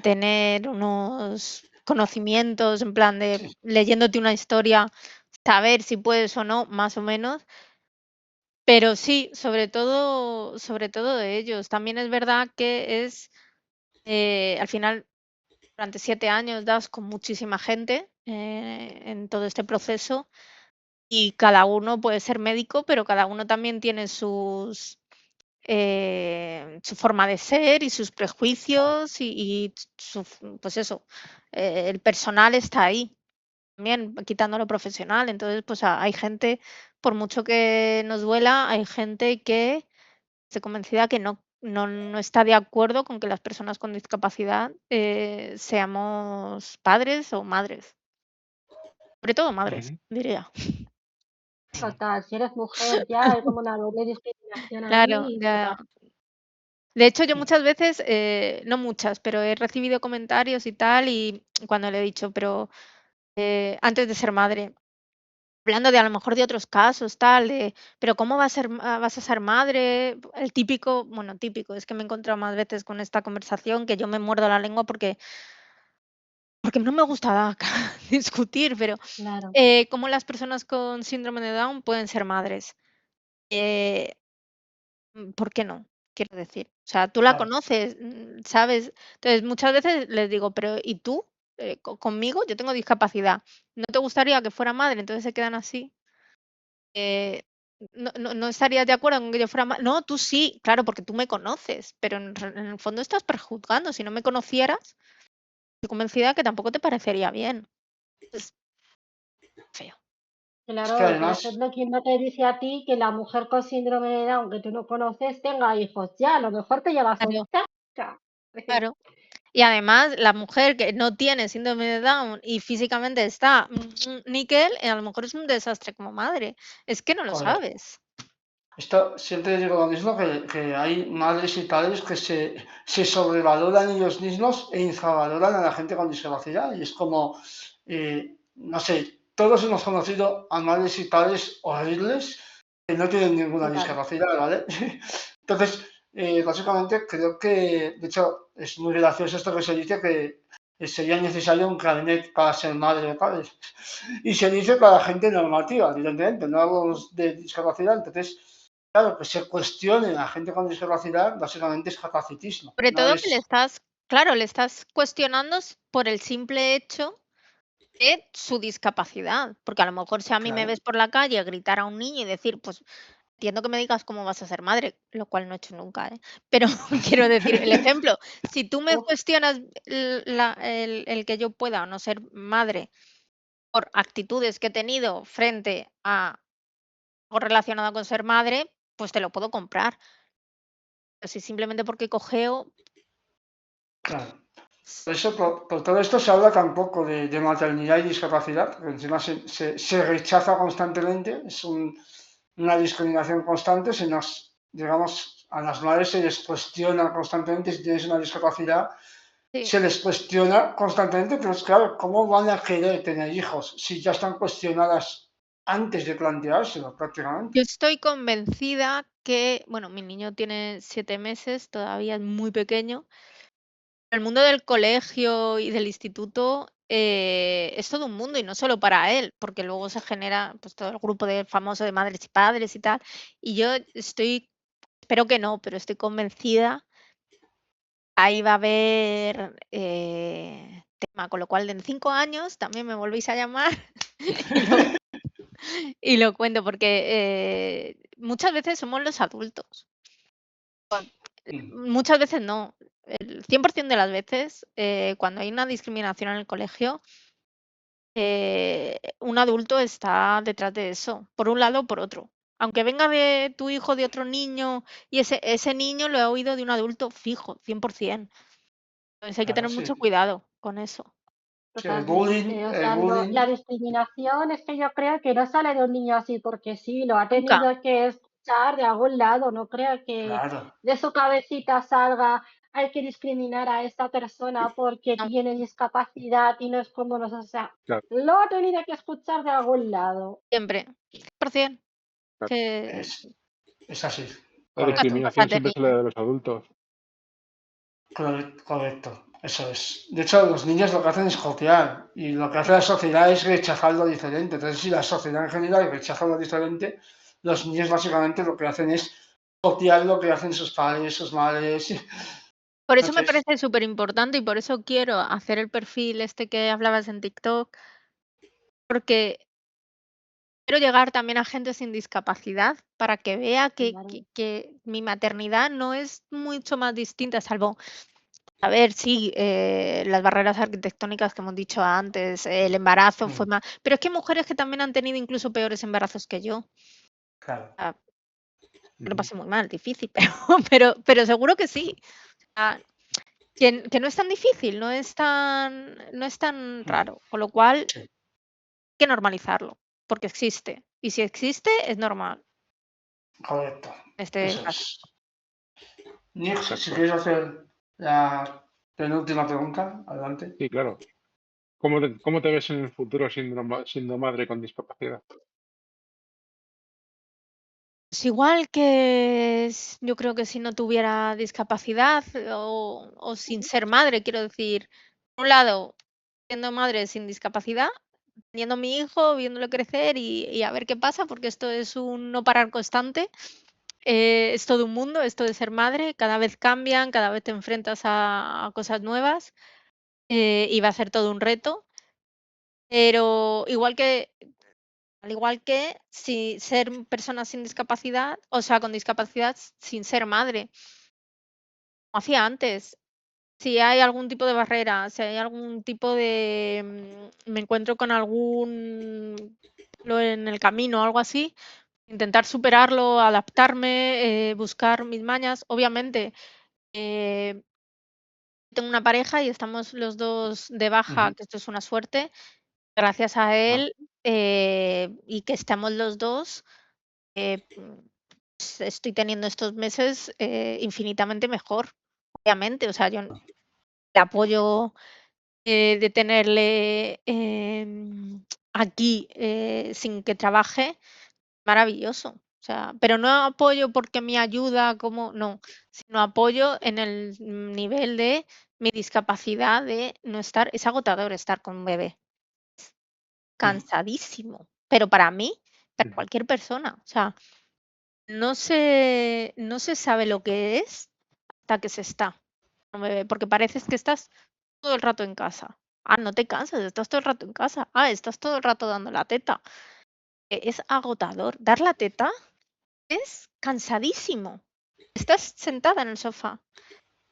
tener unos conocimientos, en plan de sí, leyéndote una historia, saber si puedes o no, más o menos. Pero sí, sobre todo de ellos. También es verdad que al final, durante 7 años das con muchísima gente, en todo este proceso, y cada uno puede ser médico, pero cada uno también tiene su forma de ser y sus claro. prejuicios pues eso, el personal está ahí también, quitando lo profesional. Entonces, pues hay gente, por mucho que nos duela, hay gente que estoy convencida que no no está de acuerdo con que las personas con discapacidad seamos padres o madres. Sobre todo madres, Ujú. diría. Total, si eres mujer ya hay como una doble discriminación Claro, ahí, ya. total. De hecho, yo muchas veces, no muchas, pero he recibido comentarios y tal, y cuando le he dicho, pero antes de ser madre, hablando de a lo mejor de otros casos, tal, pero ¿cómo vas a ser madre? El típico, bueno, típico, es que me he encontrado más veces con esta conversación que yo me muerdo la lengua porque no me gusta discutir, pero Claro, ¿cómo las personas con síndrome de Down pueden ser madres? Eh, ¿Por qué no? Quiero decir, o sea, tú la Claro. conoces, ¿sabes? Entonces, muchas veces les digo, pero ¿y tú? Conmigo yo tengo discapacidad. ¿No te gustaría que fuera madre? Entonces se quedan así. ¿No estarías de acuerdo con que yo fuera madre? No, tú sí, claro, porque tú me conoces, pero en el fondo estás prejuzgando. Si no me conocieras, estoy convencida que tampoco te parecería bien. Es feo. Es que claro, y por además, ejemplo, ¿quién no te dice a ti que la mujer con síndrome de Down que tú no conoces tenga hijos ya? A lo mejor te llevas Claro, sorpresa. claro. Y además, la mujer que no tiene síndrome de Down y físicamente está níquel, a lo mejor es un desastre como madre. Es que no lo correcto. sabes. Esto siempre digo lo mismo, que hay madres y padres que se sobrevaloran ellos mismos e infravaloran a la gente con discapacidad. Y es como, no sé, todos hemos conocido a madres y padres horribles que no tienen ninguna Claro, discapacidad, ¿vale? Entonces, básicamente creo que, de hecho, es muy gracioso esto que se dice que sería necesario un carnet para ser madre o padre. Y se dice para gente normativa, evidentemente, no hablamos de discapacidad. Entonces, claro, que se cuestione a la gente con discapacidad, básicamente es capacitismo, Sobre no todo que es, claro, le estás cuestionando por el simple hecho de su discapacidad. Porque a lo mejor si a mí me claro, ves por la calle gritar a un niño y decir, pues entiendo que me digas cómo vas a ser madre, lo cual no he hecho nunca, ¿eh? Pero quiero decir, el ejemplo, si tú me oh, cuestionas el que yo pueda o no ser madre por actitudes que he tenido frente a algo relacionado con ser madre, pues te lo puedo comprar. Pero si simplemente porque cojeo, claro. Por eso, por todo esto se habla tampoco de maternidad y discapacidad, porque encima se rechaza constantemente, es una discriminación constante, digamos, a las madres se les cuestiona constantemente si tienes una discapacidad, sí. se les cuestiona constantemente, pero es claro, ¿cómo van a querer tener hijos si ya están cuestionadas antes de planteárselo prácticamente? Yo estoy convencida que, bueno, mi niño tiene 7 meses, todavía es muy pequeño. El mundo del colegio y del instituto, es todo un mundo y no solo para él, porque luego se genera, pues, todo el grupo de famoso de madres y padres y tal. Y yo espero que no, pero estoy convencida, ahí va a haber, tema, con lo cual en 5 años también me volvéis a llamar y lo cuento, porque, muchas veces somos los adultos. Mm, Muchas veces no. El 100% de las veces, cuando hay una discriminación en el colegio, un adulto está detrás de eso, por un lado o por otro. Aunque venga de tu hijo, de otro niño, y ese niño lo ha oído de un adulto fijo, 100%. Entonces hay que claro, tener sí. mucho cuidado con eso. Sí, el totalmente. O sea, la bullying, discriminación es que yo creo que no sale de un niño así porque sí, lo ha Nunca. tenido que escuchar de algún lado. No creo que claro, de su cabecita salga, hay que discriminar a esta persona porque No, tiene discapacidad y no es como nosotros. O sea, Claro, lo ha tenido que escuchar de algún lado. siempre. 100%. claro. Que es, es así, La nunca correcto. nunca se ha discriminación siempre sale tenido. de los adultos. Correcto, eso es. De hecho, los niños lo que hacen es copiar y lo que hace la sociedad es rechazar lo diferente. Entonces, si la sociedad en general rechaza lo diferente, los niños básicamente lo que hacen es copiar lo que hacen sus padres, sus madres. Por eso me Entonces, parece súper importante y por eso quiero hacer el perfil este que hablabas en TikTok, porque quiero llegar también a gente sin discapacidad para que vea que Claro, mi maternidad no es mucho más distinta, salvo, a ver, sí, las barreras arquitectónicas que hemos dicho antes, el embarazo fue mm, más, pero es que hay mujeres que también han tenido incluso peores embarazos que yo. claro. Ah, Que lo pasé muy mal, difícil, pero seguro que sí. Ah, que no es tan difícil, no es tan raro, con lo cual hay Sí, que normalizarlo, porque existe. Y si existe, es normal, correcto. en este Eso caso. es. Nix, si Exacto. quieres hacer la penúltima pregunta, adelante. Sí, claro. ¿Cómo te ves en el futuro siendo madre con discapacidad? Pues igual que yo creo que si no tuviera discapacidad o sin ser madre, quiero decir, por un lado, siendo madre sin discapacidad, teniendo a mi hijo, viéndolo crecer y a ver qué pasa, porque esto es un no parar constante. Es todo un mundo, esto de ser madre, cada vez cambian, cada vez te enfrentas a cosas nuevas, y va a ser todo un reto. Pero al igual que si ser persona sin discapacidad, o sea, con discapacidad sin ser madre, como hacía antes. Si hay algún tipo de barrera, si hay algún tipo de, me encuentro con algún lo en el camino o algo así, intentar superarlo, adaptarme, buscar mis mañas. Obviamente, eh, tengo una pareja y estamos los 2 de baja, Ujú. que esto es una suerte, gracias a Ah, él, y que estamos los 2, eh, estoy teniendo estos meses, infinitamente mejor, obviamente. O sea, yo el apoyo, de tenerle, aquí, sin que trabaje, maravilloso. O sea, pero no apoyo porque me ayuda como no, sino apoyo en el nivel de mi discapacidad de no estar es agotador estar con un bebé, ujú. cansadísimo, pero para mí, para Ujú, cualquier persona. O sea, no se sabe lo que es hasta que se está con un bebé, porque pareces que estás todo el rato en casa. Ah, no te cansas, estás todo el rato en casa. Ah, estás todo el rato dando la teta. Es agotador. Dar la teta es cansadísimo. Estás sentada en el sofá.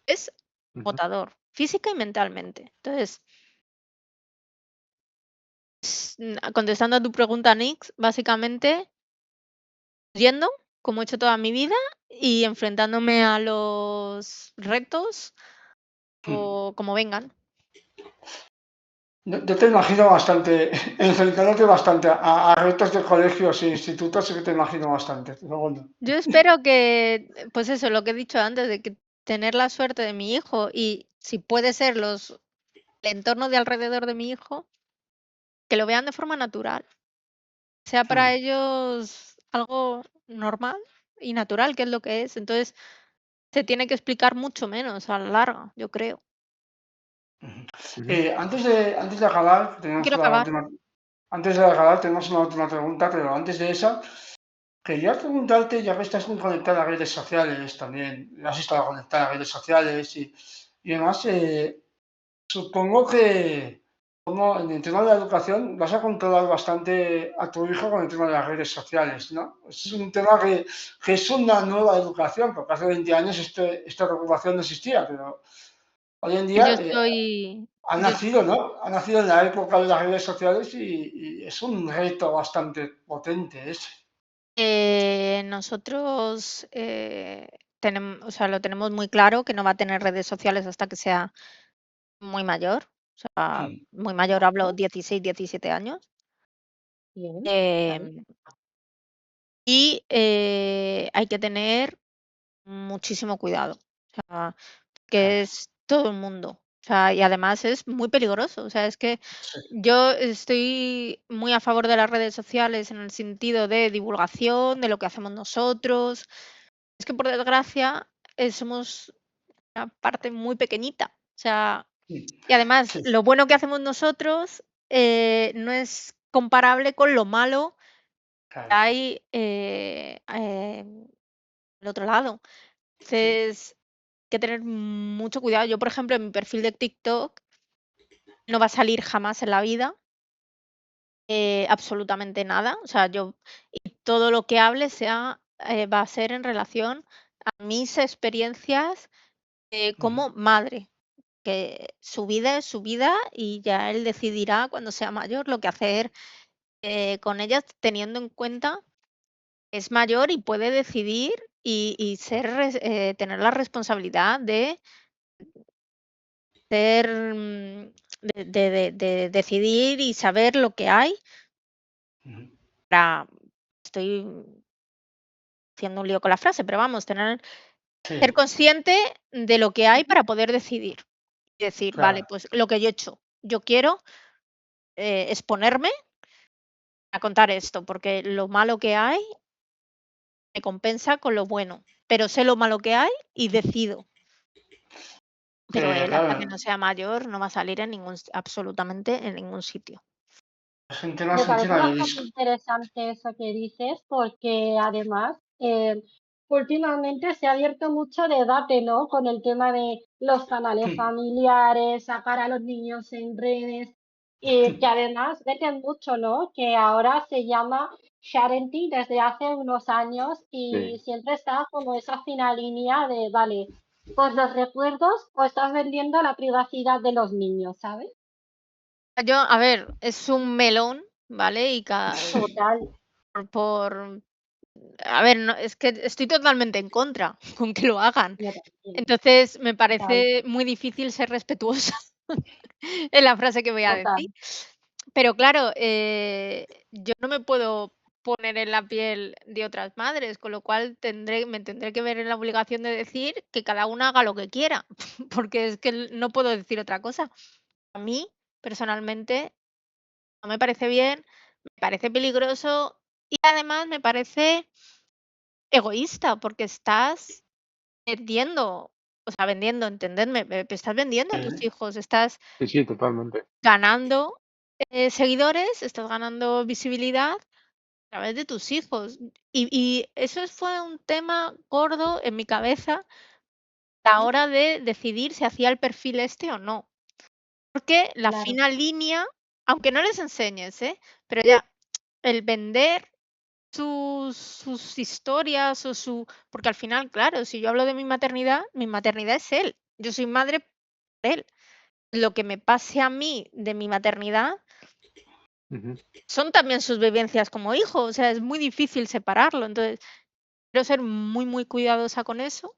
Es ujú. agotador, física y mentalmente. Entonces, contestando a tu pregunta, Nix, básicamente yendo, como he hecho toda mi vida, y enfrentándome a los retos Mm. o como vengan. Yo te imagino bastante, enfrentándote bastante a retos de colegios e institutos, sí que te imagino bastante. Luego no. Yo espero que, pues eso, lo que he dicho antes, de que tener la suerte de mi hijo y si puede ser el entorno de alrededor de mi hijo, que lo vean de forma natural. Sea para Mm. ellos algo normal y natural, que es lo que es. Entonces, se tiene que explicar mucho menos a la larga, yo creo. Ujú. Ujú. Antes de acabar, Quiero acabar. antes de acabar, tenemos una última pregunta, pero antes de esa, quería preguntarte, ya que estás muy conectada a redes sociales también, has estado conectada a redes sociales y demás, supongo que como en el tema de la educación vas a controlar bastante a tu hijo con el tema de las redes sociales, ¿no? Es un tema que es una nueva educación, porque hace 20 años esta preocupación no existía, pero hoy en Yo día estoy ha yo nacido, ¿no? Ha nacido en la época de las redes sociales y es un reto bastante potente ese. nosotros, o sea, lo tenemos muy claro que no va a tener redes sociales hasta que sea muy mayor. O sea, Mm. muy mayor hablo 16, 17 años. Bien, vale. Em, hay que tener muchísimo cuidado. O sea, que Claro, es todo el mundo. O sea, y además es muy peligroso. O sea, es que sí. yo estoy muy a favor de las redes sociales en el sentido de divulgación, de lo que hacemos nosotros. Es que por desgracia somos una parte muy pequeñita. O sea, Mm. y además Sí, lo bueno que hacemos nosotros no es comparable con lo malo que claro. hay al otro lado. Sí. Entonces, que tener mucho cuidado. Yo, por ejemplo, en mi perfil de TikTok no va a salir jamás en la vida, absolutamente nada. O sea, y todo lo que hable va a ser en relación a mis experiencias Ujú. como madre, que su vida es su vida y ya él decidirá cuando sea mayor lo que hacer con ella, teniendo en cuenta que es mayor y puede decidir y tener la responsabilidad de ser, de decidir y saber lo que hay Ujú. para estoy haciendo un lío con la frase, pero vamos, ser Sí, consciente de lo que hay para poder decidir. Y decir: "Vale, claro. pues lo que yo he hecho, yo quiero, exponerme a contar esto, porque lo malo que hay me compensa con lo bueno, pero sé lo malo que hay y decido". Pero Que él, hasta que claro, no sea mayor, no va a salir en absolutamente en ningún sitio. la gente no Me se parece entera de bastante disco. interesante eso que dices, porque además últimamente se ha abierto mucho debate, ¿no? Con el tema de los canales familiares, sacar a los niños en redes, y que además meten mucho, ¿no? Que ahora se llama sharenting desde hace unos años y Sí, siempre está como esa fina línea de, vale, pues los recuerdos o estás vendiendo la privacidad de los niños, ¿sabes? Yo, a ver, es un melón, ¿vale? Y Total, por a ver, no, es que estoy totalmente en contra con que lo hagan. yo también, Entonces, me total, parece muy difícil ser respetuosa en la frase que voy a total. decir. Pero claro, yo no me puedo poner en la piel de otras madres, con lo cual me tendré que ver en la obligación de decir que cada una haga lo que quiera, porque es que no puedo decir otra cosa. A mí, personalmente, no me parece bien, me parece peligroso y además me parece egoísta, porque estás vendiendo, o sea, vendiendo, entendedme, estás vendiendo a tus Sí, hijos, estás sí, sí, totalmente. ganando, seguidores, estás ganando visibilidad a través de tus hijos. Y eso fue un tema gordo en mi cabeza a la hora de decidir si hacía el perfil este o no. Porque la Claro, fina línea, aunque no les enseñes, pero ya el vender sus historias o porque al final, claro, si yo hablo de mi maternidad es él. Yo soy madre de él. Lo que me pase a mí de mi maternidad Ujú. son también sus vivencias como hijo, o sea, es muy difícil separarlo. Entonces, quiero ser muy, muy cuidadosa con eso,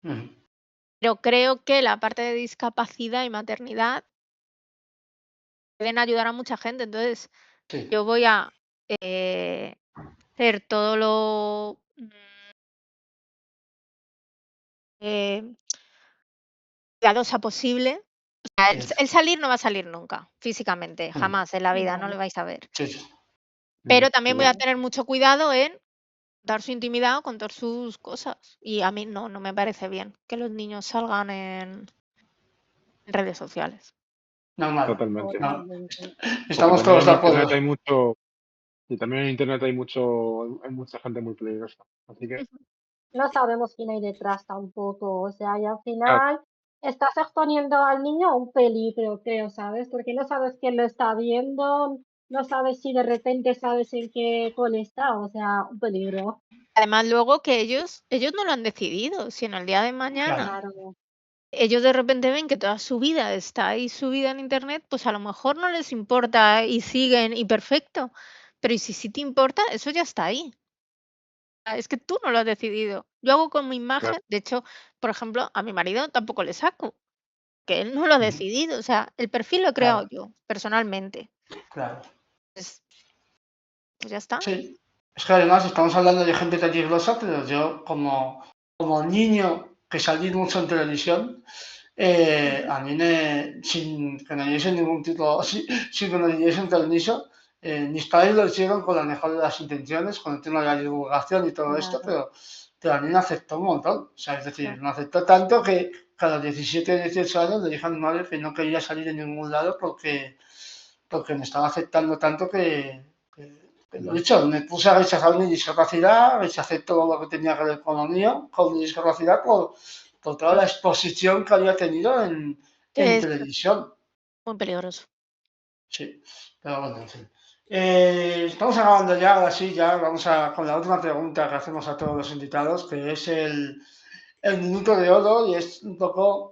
ujú, pero creo que la parte de discapacidad y maternidad pueden ayudar a mucha gente. Entonces, sí, yo voy a eh, hacer todo lo eh, cuidadosa posible. O sea, sí, el salir no va a salir nunca, físicamente, ujú, jamás en la vida, no vale, lo vais a ver. sí, sí, Pero Ujú, también voy a igual. vale. tener mucho cuidado en dar su intimidad o contar sus cosas. Y a mí no me parece bien que los niños salgan en redes sociales. normal. Totalmente. No, Totalmente. Porque estamos también todos en de internet hay acuerdo. mucho, y también en internet hay mucha gente muy peligrosa. Así que, Ujú. No sabemos quién hay detrás tampoco, o sea, y al claro, final estás exponiendo al niño a un peligro, creo, ¿sabes? Porque no sabes quién lo está viendo, no sabes si de repente sabes en qué cole está, o sea, un peligro. Además, luego que ellos no lo han decidido, sino el día de mañana Claro, Claro, ellos de repente ven que toda su vida está ahí subida en internet, pues a lo mejor no les importa y siguen y perfecto. Pero y si sí te importa, eso ya está ahí. Es que tú no lo has decidido. Yo hago con mi claro, imagen, de hecho, por ejemplo, a mi marido tampoco le saco, que él no lo ha ujú, decidido. O sea, el perfil lo he creado claro, yo, personalmente. claro. Pues, pues ya está. Sí, es que además estamos hablando de gente peligrosa, pero yo como niño que salí mucho en televisión, ujú, a mí sin que me diesen ningún tipo, sin que me diesen permiso, mis padres lo hicieron con la mejor de las intenciones, con el tema de la divulgación y todo esto, claro, pero a mí me afectó un montón. O sea, es decir, Claro. me afectó tanto que cada 17 o 18 años le dije a mi madre que no quería salir de ningún lado porque me estaba afectando tanto que lo he ujú, dicho, me puse a rechazar mi discapacidad, rechacé todo lo que tenía que ver con lo mío, con mi discapacidad, por toda la exposición que había tenido en Es televisión. muy peligroso. Sí, pero bueno, en fin. Estamos acabando ya, ahora sí, ya vamos con la última pregunta que hacemos a todos los invitados, que es el minuto de oro y es un poco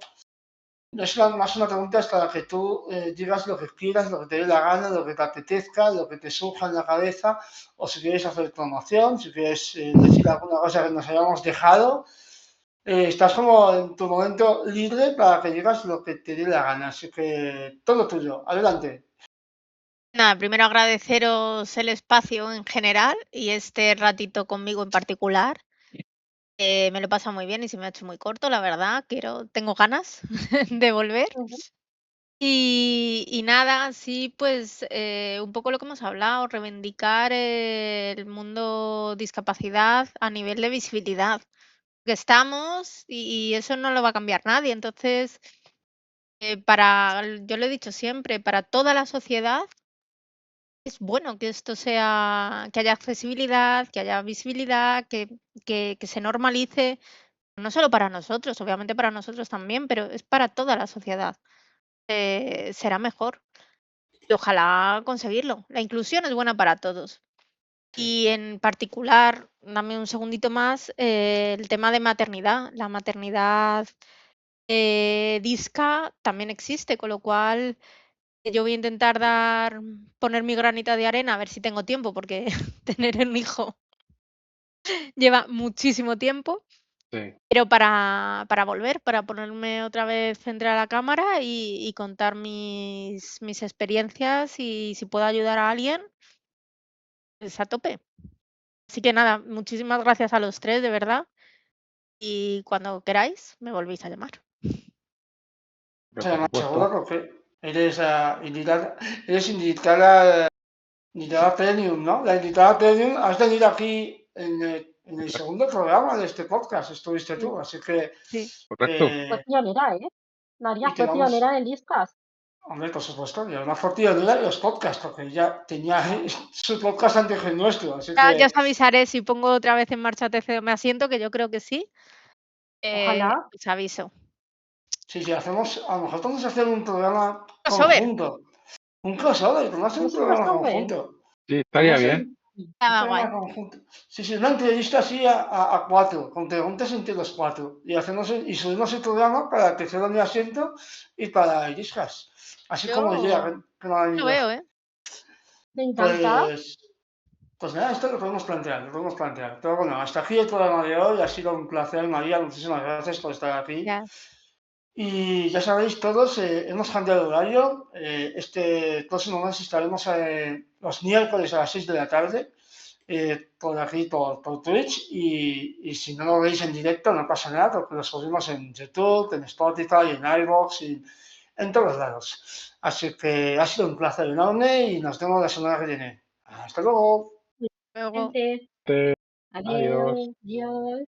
es más una pregunta para que tú digas lo que quieras, lo que te dé la gana, lo que te apetezca, lo que te surja en la cabeza, o si quieres hacer promoción, si quieres decir alguna cosa que nos hayamos dejado. Estás como en tu momento libre para que digas lo que te dé la gana, así que todo tuyo, adelante. Nada, primero agradeceros el espacio en general y este ratito conmigo en particular. Me lo he pasado muy bien y se me ha hecho muy corto, la verdad. Tengo ganas de volver. Ujú. Y nada, sí, pues un poco lo que hemos hablado, reivindicar el mundo discapacidad a nivel de visibilidad. Que estamos y eso no lo va a cambiar nadie. Entonces, yo lo he dicho siempre, para toda la sociedad es bueno que esto sea, que haya accesibilidad, que haya visibilidad, que se normalice, no solo para nosotros, obviamente para nosotros también, pero es para toda la sociedad. Será mejor y ojalá conseguirlo. La inclusión es buena para todos. Y en particular, dame un segundito más, el tema de maternidad. La maternidad disca también existe, con lo cual yo voy a intentar poner mi granita de arena a ver si tengo tiempo, porque tener un hijo lleva muchísimo tiempo, Sí. pero para volver, para ponerme otra vez frente a la cámara y contar mis experiencias y si puedo ayudar a alguien, pues a tope. Así que nada, muchísimas gracias a los 3, de verdad, y cuando queráis me volvéis a llamar. Pero Además, por seguro supuesto. porque eres invitada premium, ¿no? La invitada premium has venido aquí en el segundo programa de este podcast, estuviste tú, Sí. así que Sí. Correcto. Fue pionera, ¿eh? María y te fue vamos, pionera en Discas. hombre, por supuesto, y además por pionera de los podcasts, porque ya tenía su podcast antes que el nuestro, así Ya os que avisaré si pongo otra vez en marcha TC Me Asiento, que yo creo que sí. Ojalá. Os aviso. sí, hacemos, a lo mejor vamos a hacer un programa Crossover. conjunto, un crossover, vamos a hacer ¿No un es un programa crossover? conjunto. Sí, Vamos a estaría hacer bien. un Estaba guay. programa conjunto. Sí, una entrevista así a cuatro, con preguntas entre los cuatro. Y subimos el programa para el tercero mi asiento y para Iriscas. Así como idea Yo que no ha lo venido. veo, ¿eh? Me encanta. Pues nada, esto lo podemos plantear. Pero bueno, hasta aquí el programa de hoy. Ha sido un placer, María. Muchísimas gracias por estar aquí. Ya. Y ya sabéis todos, hemos cambiado el horario. Este próximo mes estaremos los miércoles a las 6 de la tarde. Por aquí, por Twitch, y si no lo veis en directo no pasa nada, porque lo subimos en YouTube, en Spotify, en iVoox y en todos lados. Así que ha sido un placer enorme y nos vemos la semana que viene. Hasta luego. Luego. Gente. Adiós. Adiós. Adiós.